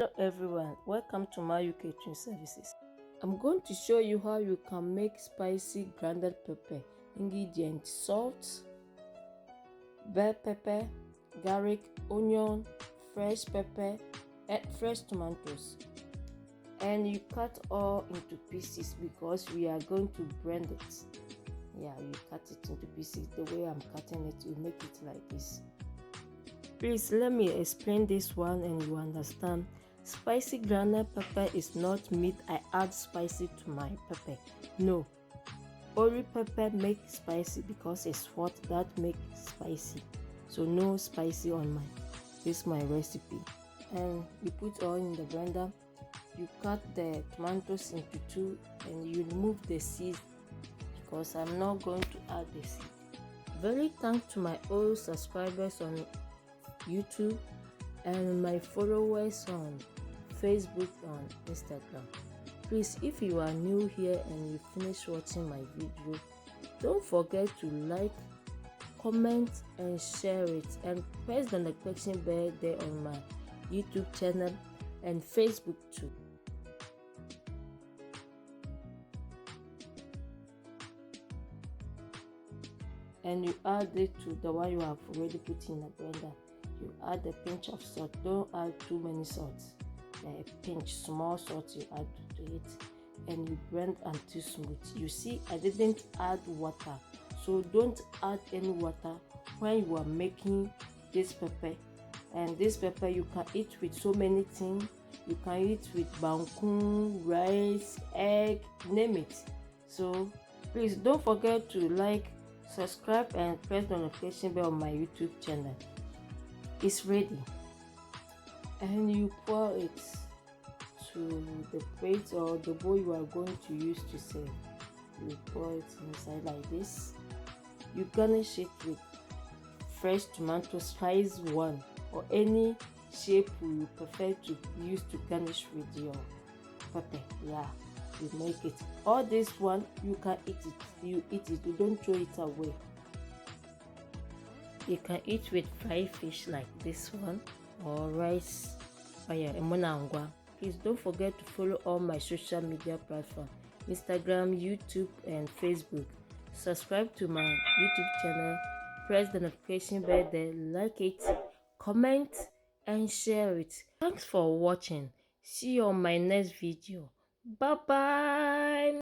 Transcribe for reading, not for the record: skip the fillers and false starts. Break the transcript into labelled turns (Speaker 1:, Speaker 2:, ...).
Speaker 1: Hello everyone, welcome to my kitchen services. I'm going to show you how you can make spicy grounded pepper. Ingredients: salt, bell pepper, garlic, onion, fresh pepper, and fresh tomatoes. And you cut all into pieces because we are going to blend it. Yeah, you cut it into pieces. The way I'm cutting it, you make it like this. Please let me explain this one and you understand. Spicy grounded pepper is not meat I add spicy to my pepper. No, only pepper make spicy because it's what that make spicy. So no spicy on my recipe. And you put all in the blender. You cut the tomatoes into two and you remove the seeds because I'm not going to add the seed. Very thanks to my old subscribers on YouTube and my followers on Facebook and Instagram. Please, if you are new here and you finish watching my video, don't forget to like, comment and share it, and press the notification bell there on my YouTube channel and Facebook too. And you add it to the one you have already put in the blender. You add a pinch of salt. Don't add too many salts. A pinch, small salt you add to it, and you blend until smooth. You see, I didn't add water, so don't add any water when you are making this pepper. And this pepper you can eat with so many things. You can eat with bangkun, rice, egg, name it. So please don't forget to like, subscribe and press the notification bell on my YouTube channel. It's ready, and you pour it to the plate or the bowl you are going to use to serve. You pour it inside like this. You garnish it with fresh tomato slice one or any shape you prefer to use to garnish with your pepper. Yeah, you make it. All this one you can eat it. You eat it. You don't throw it away. You can eat with fried fish like this one or rice. Please don't forget to follow all my social media platforms: Instagram, YouTube and Facebook. Subscribe to my YouTube channel, press the notification bell there, like it, comment and share it. Thanks for watching. See you on my next video. Bye bye.